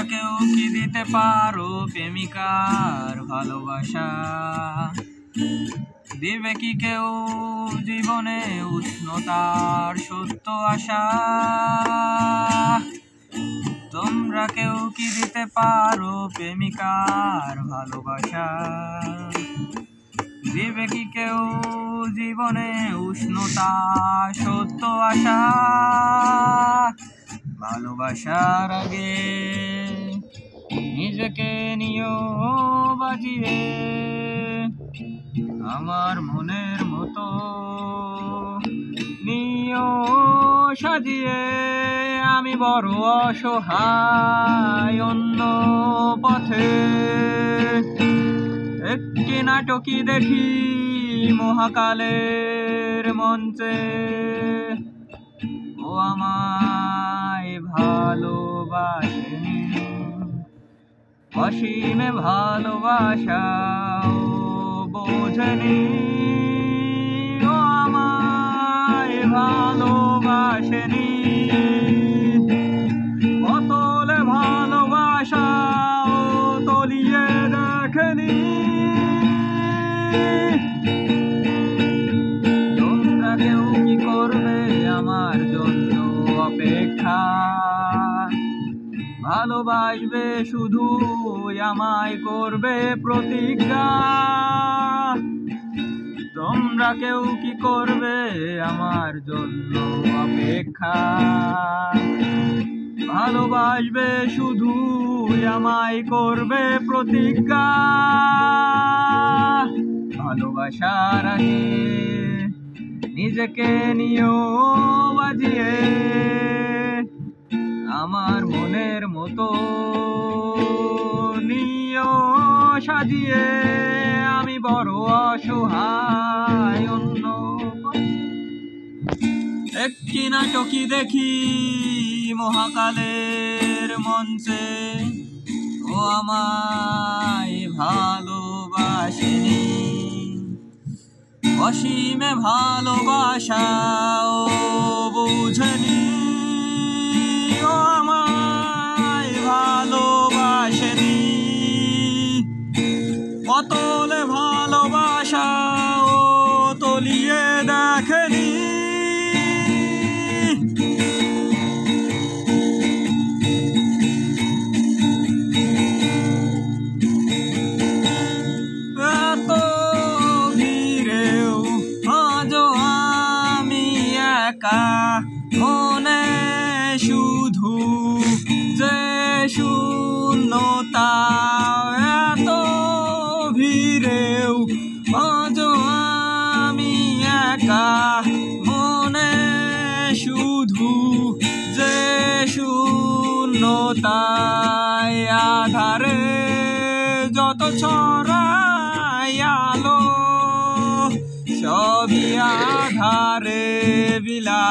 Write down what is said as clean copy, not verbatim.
তোমরা কেউ কি দিতে পারো প্রেমিকার ভালোবাসা? দিবে কি কেউ জীবনে উষ্ণতার সত্য আশা? তোমরা কেউ কি দিতে পারো প্রেমিকার ভালোবাসা? দিবে কি কেউ জীবনে উষ্ণতা সত্য আশা? ভালোবাসার আগে নিজেকে নিও বাজিয়ে, আমার মনের মতো নিও সাজিয়ে। আমি বড় অসহায় অন্য পথে, একটি নাটকই দেখি মহাকালের মঞ্চে। ও আমায় ভালোবাসেনি, অসীমে ভালোবাসাও বোঝেনি। ও আমায় ভালোবাসেনি, অতলে ভালোবাসাও তলিয়ে দেখেনি। তোমরা কেউ কি করবে আমার জন্য অপেক্ষা? ভালোবাসবে শুধু আমায় করবে প্রতিজ্ঞা। তোমরা কেউ কি করবে আমার জন্য অপেক্ষা? ভালোবাসবে শুধু আমায় করবে প্রতিজ্ঞা। ভালোবাসার আগে নিজেকে নিও বাজিয়ে, আমার মনের মতো নিও সাজিয়ে। আমি বড় অসহায় অন্য, একটি নাটকই দেখি মহাকালের মঞ্চে। ও আমায় ভালোবাসেনি, অসীমে ভালোবাসাও বুঝেনি। ও আমায় ভালোবাসেনি, অতলে ভালোবাসাও তলিয়ে দেখেনি। এত ভিড়েও আজও আমি একা, মনে শুধু যে শূন্যতা। এত ভিড়েও আজও আমি একা, মনে শুধু যে শূন্যতায়। আধারে যত ছড়াই আলো, সবই আধারে বিলা।